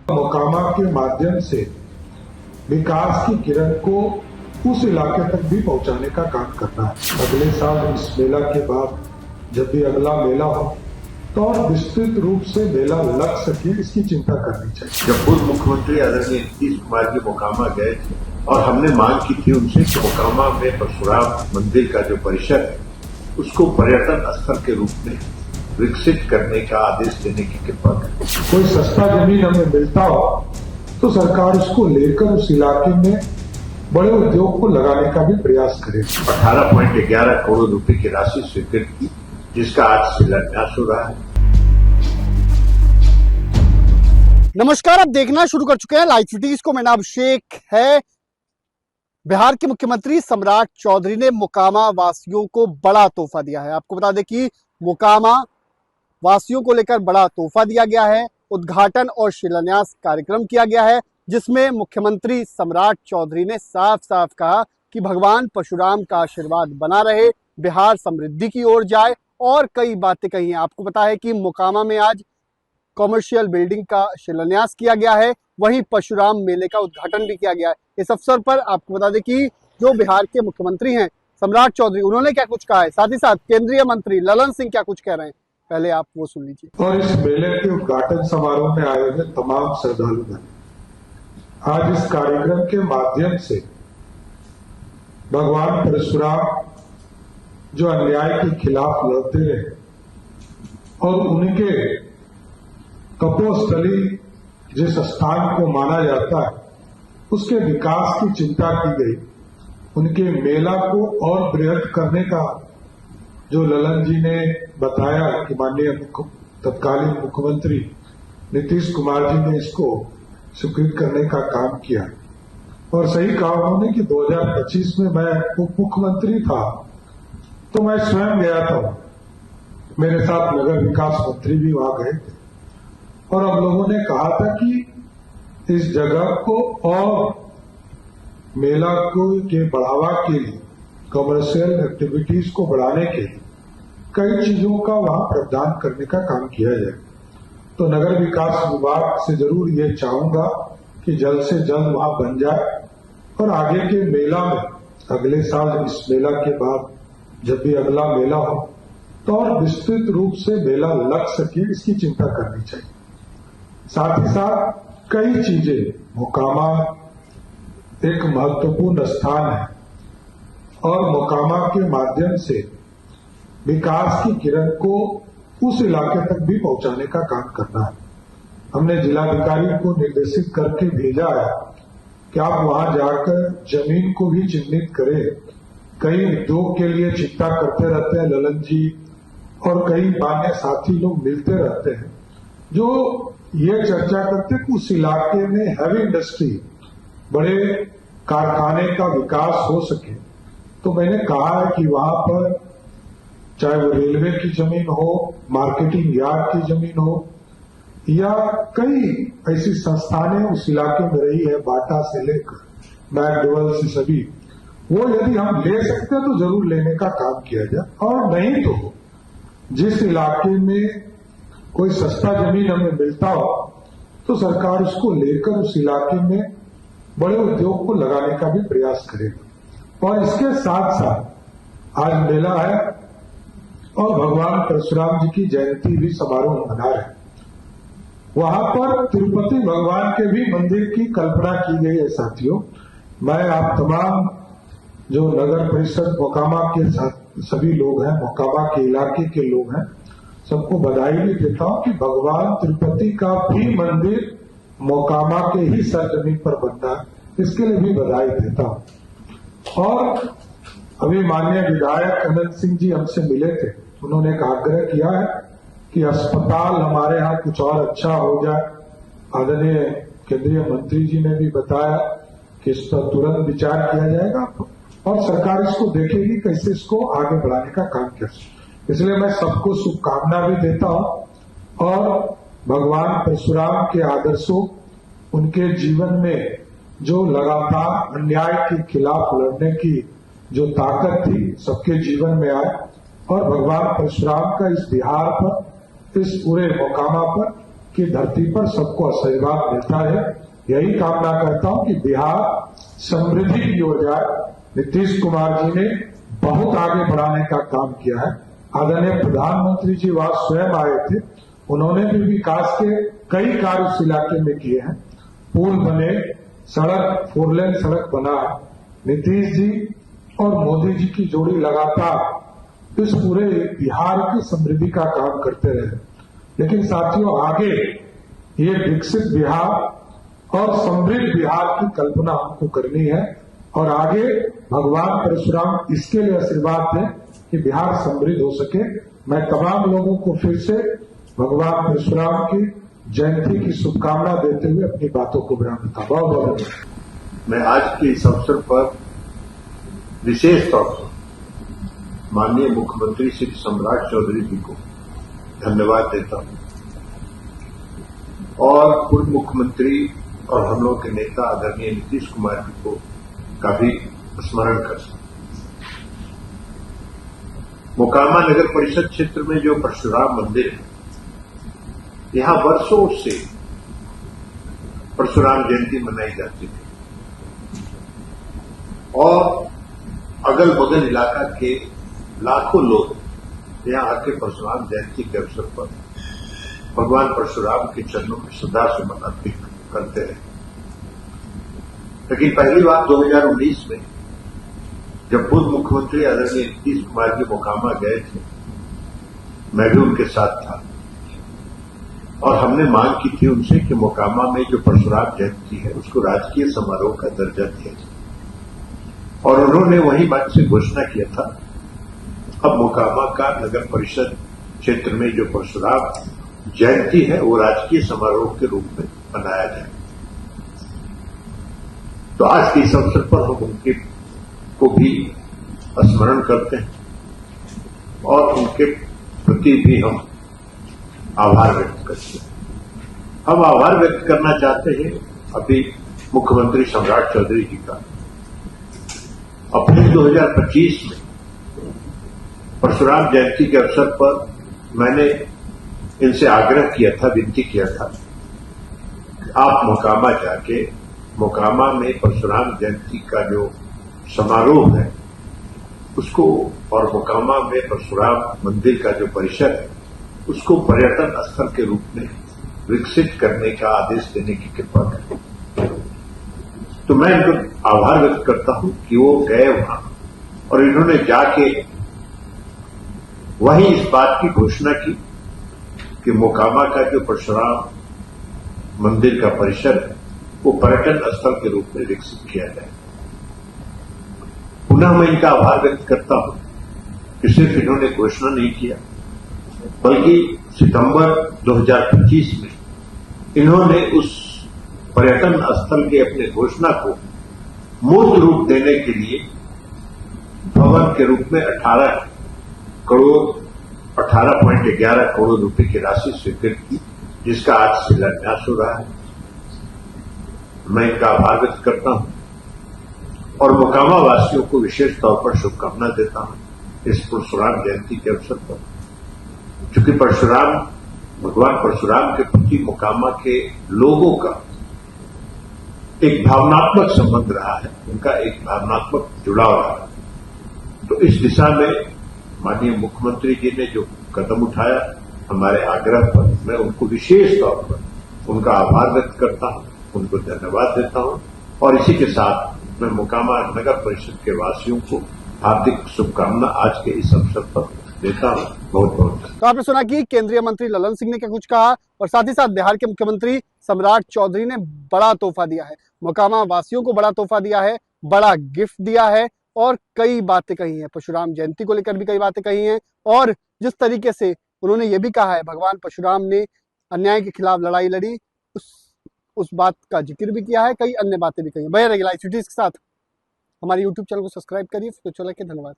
मोकामा के माध्यम से विकास की किरण को उस इलाके तक भी पहुंचाने का काम करना है। अगले साल इस मेला के बाद जब भी अगला मेला हो तो और विस्तृत रूप से मेला लग सके, इसकी चिंता करनी चाहिए। जब पूर्व मुख्यमंत्री आदरणीय नीतीश कुमार जी मोकामा गए थे और हमने मांग की थी उनसे कि मोकामा में परशुराम मंदिर का जो परिसर है उसको पर्यटन स्थल के रूप में विकसित करने का आदेश देने की कृपा करें। कोई सस्ता जमीन हमें मिलता हो तो सरकार उसको लेकर उस इलाके में बड़े उद्योग को लगाने का भी प्रयास करे। 18.11 करोड़ रुपए की राशि स्वीकृत की, जिसका आज शिलान्यास हो रहा है। नमस्कार, आप देखना शुरू कर चुके हैं लाइव सिटीज को। मेरा नाम अभिषेक है। बिहार के मुख्यमंत्री सम्राट चौधरी ने मोकामा वासियों को बड़ा तोहफा दिया है। आपको बता दें कि मोकामा वासियों को लेकर बड़ा तोहफा दिया गया है। उद्घाटन और शिलान्यास कार्यक्रम किया गया है, जिसमें मुख्यमंत्री सम्राट चौधरी ने साफ साफ कहा कि भगवान परशुराम का आशीर्वाद बना रहे, बिहार समृद्धि की ओर जाए, और कई बातें कही हैं। आपको पता है कि मोकामा में आज कॉमर्शियल बिल्डिंग का शिलान्यास किया गया है, वहीं परशुराम मेले का उद्घाटन भी किया गया है। इस अवसर पर आपको बता दें कि जो बिहार के मुख्यमंत्री हैं सम्राट चौधरी, उन्होंने क्या कुछ कहा है, साथ ही साथ केंद्रीय मंत्री ललन सिंह क्या कुछ कह रहे हैं, पहले आप वो सुन लीजिए। और इस मेले के उद्घाटन समारोह में आए हुए तमाम श्रद्धालुगण आज इस कार्यक्रम के माध्यम से भगवान परशुराम जो अन्याय के खिलाफ लड़ते रहे और उनके तपोस्थली जिस स्थान को माना जाता है उसके विकास की चिंता की गई। उनके मेला को और बृहद करने का जो ललन जी ने बताया कि माननीय तत्कालीन मुख्यमंत्री नीतीश कुमार जी ने इसको स्वीकृत करने का काम किया। और सही कहा उन्होंने कि 2025 में मैं उप मुख्यमंत्री था तो मैं स्वयं गया था, मेरे साथ नगर विकास मंत्री भी वहां गए थे, और हम लोगों ने कहा था कि इस जगह को और मेला को के बढ़ावा के लिए, कमर्शियल एक्टिविटीज को बढ़ाने के लिए कई चीजों का वहां प्रावधान करने का काम किया जाए। तो नगर विकास विभाग से जरूर ये चाहूंगा कि जल्द से जल्द वहां बन जाए और आगे के मेला में, अगले साल इस मेला के बाद जब भी अगला मेला हो तो और विस्तृत रूप से मेला लग सके, इसकी चिंता करनी चाहिए। साथ ही साथ कई चीजें, मोकामा एक महत्वपूर्ण स्थान है और मोकामा के माध्यम से विकास की किरण को उस इलाके तक भी पहुंचाने का काम करना है। हमने जिलाधिकारी को निर्देशित करके भेजा है कि आप वहां जाकर जमीन को भी चिन्हित करें। कई उद्योग के लिए चिंता करते रहते हैं ललन जी, और कई मान्य साथी लोग मिलते रहते हैं जो ये चर्चा करते हैं कि उस इलाके में हैवी इंडस्ट्री, बड़े कारखाने का विकास हो सके। तो मैंने कहा है कि वहां पर चाहे वो रेलवे की जमीन हो, मार्केटिंग यार्ड की जमीन हो, या कई ऐसी संस्थानें उस इलाके में रही है, बाटा से लेकर मैकडोवेल से सभी, वो यदि हम ले सकते हैं तो जरूर लेने का काम किया जाए। और नहीं तो जिस इलाके में कोई सस्ता जमीन हमें मिलता हो तो सरकार उसको लेकर उस इलाके में बड़े उद्योग को लगाने का भी प्रयास करेगी। और इसके साथ साथ आज मेला है और भगवान परशुराम जी की जयंती भी समारोह मना रहे हैं। वहां पर तिरुपति भगवान के भी मंदिर की कल्पना की गई है। साथियों, मैं आप तमाम जो नगर परिषद मोकामा के साथ सभी लोग हैं, मोकामा के इलाके के लोग हैं, सबको बधाई भी देता हूं कि भगवान तिरुपति का भी मंदिर मोकामा के ही सरजमीन पर बनना है, इसके लिए भी बधाई देता हूं। और अभी माननीय विधायक अनंत सिंह जी हमसे मिले थे, उन्होंने एक आग्रह किया है कि अस्पताल हमारे यहाँ कुछ और अच्छा हो जाए। आदरणीय केंद्रीय मंत्री जी ने भी बताया कि इस पर तुरंत विचार किया जाएगा और सरकार इसको देखेगी कैसे इसको आगे बढ़ाने का काम कर सके। इसलिए मैं सबको शुभकामना भी देता हूं और भगवान परशुराम के आदर्शों, उनके जीवन में जो लगातार अन्याय के खिलाफ लड़ने की जो ताकत थी, सबके जीवन में आए और भगवान परशुराम का इस बिहार पर, इस पूरे मोकामा पर की धरती पर सबको आशीर्वाद मिलता है। यही कामना करता हूं कि बिहार समृद्धि की ओर जाए। नीतीश कुमार जी ने बहुत आगे बढ़ाने का काम किया है। आदरणीय प्रधानमंत्री जी वहां स्वयं आए थे, उन्होंने भी विकास के कई कार्य उस इलाके में किए हैं। पुल बने, सड़क 4 लेन सड़क बना है। नीतीश जी और मोदी जी की जोड़ी लगातार इस पूरे बिहार की समृद्धि का काम करते रहे। लेकिन साथियों, आगे ये विकसित बिहार और समृद्ध बिहार की कल्पना हमको करनी है और आगे भगवान परशुराम इसके लिए आशीर्वाद दें कि बिहार समृद्ध हो सके। मैं तमाम लोगों को फिर से भगवान परशुराम की जयंती की शुभकामना देते हुए अपनी बातों को विराम देता हूं। बहुत बहुत धन्यवाद। मैं आज के इस अवसर पर विशेष तौर पर माननीय मुख्यमंत्री श्री सम्राट चौधरी जी को धन्यवाद देता हूं और पूर्व मुख्यमंत्री और हम लोग के नेता आदरणीय नीतीश कुमार जी को का भी स्मरण करता हूं। मोकामा नगर परिषद क्षेत्र में जो परशुराम मंदिर है, यहां वर्षों से परशुराम जयंती मनाई जाती थी और अगल बगल इलाका के लाखों लोग यहां आके परशुराम जयंती के अवसर पर भगवान परशुराम के चरणों में श्रद्धासुमन अर्पित करते हैं। लेकिन पहली बार 2019 में जब पूर्व मुख्यमंत्री आदरणीय नीतीश कुमार जी मोकामा गए थे, मैं भी उनके साथ था और हमने मांग की थी उनसे कि मोकामा में जो परशुराम जयंती है उसको राजकीय समारोह का दर्जा दिया जाए और उन्होंने वही मंच से घोषणा किया था अब मोकामा का नगर परिषद क्षेत्र में जो परशुराम जयंती है वो राजकीय समारोह के रूप में मनाया जाए। तो आज के इस अवसर पर हम उनके को भी स्मरण करते हैं और उनके प्रति भी हम आभार व्यक्त करते हैं। हम आभार व्यक्त करना चाहते हैं अभी मुख्यमंत्री सम्राट चौधरी जी का। अप्रैल 2025 में परशुराम जयंती के अवसर पर मैंने इनसे आग्रह किया था, विनती किया था कि आप मोकामा जाके मोकामा में परशुराम जयंती का जो समारोह है उसको और मोकामा में परशुराम मंदिर का जो परिसर है उसको पर्यटन स्थल के रूप में विकसित करने का आदेश देने की कृपा करें। तो मैं इनको आभार व्यक्त करता हूं कि वो गए वहां और इन्होंने जाके वहीं इस बात की घोषणा की कि मोकामा का जो परशुराम मंदिर का परिसर है वो पर्यटन स्थल के रूप में विकसित किया जाए। पुनः मैं इनका आभार व्यक्त करता हूं कि सिर्फ इन्होंने घोषणा नहीं किया बल्कि सितंबर 2025 में इन्होंने उस पर्यटन स्थल के अपने घोषणा को मूर्त रूप देने के लिए भवन के रूप में 18.11 करोड़ रुपए की राशि स्वीकृत की, जिसका आज शिलान्यास हो रहा है। मैं इनका आभार व्यक्त करता हूं और मोकामा वासियों को विशेष तौर पर शुभकामना देता हूं इस परशुराम जयंती के अवसर पर, क्योंकि भगवान परशुराम के प्रति मोकामा के लोगों का एक भावनात्मक संबंध रहा है, उनका एक भावनात्मक जुड़ाव रहा है। तो इस दिशा में माननीय मुख्यमंत्री जी ने जो कदम उठाया हमारे आग्रह पर, मैं उनको विशेष तौर पर उनका आभार व्यक्त करता हूं, उनको धन्यवाद देता हूं और इसी के साथ मैं मोकामा नगर परिषद के वासियों को हार्दिक शुभकामना आज के इस अवसर पर देता हूं। बहुत बहुत। तो आपने सुना कि केंद्रीय मंत्री ललन सिंह ने क्या कुछ कहा और साथ ही साथ बिहार के मुख्यमंत्री सम्राट चौधरी ने बड़ा तोहफा दिया है, मोकामा वासियों को बड़ा तोहफा दिया है, बड़ा गिफ्ट दिया है और कई बातें कही हैं। परशुराम जयंती को लेकर भी कई बातें कही हैं और जिस तरीके से उन्होंने ये भी कहा है भगवान परशुराम ने अन्याय के खिलाफ लड़ाई लड़ी, उस बात का जिक्र भी किया है, कई अन्य बातें भी कही हैं। बने रहिए लाइव सिटीज के साथ, हमारे YouTube चैनल को सब्सक्राइब करिए। धन्यवाद।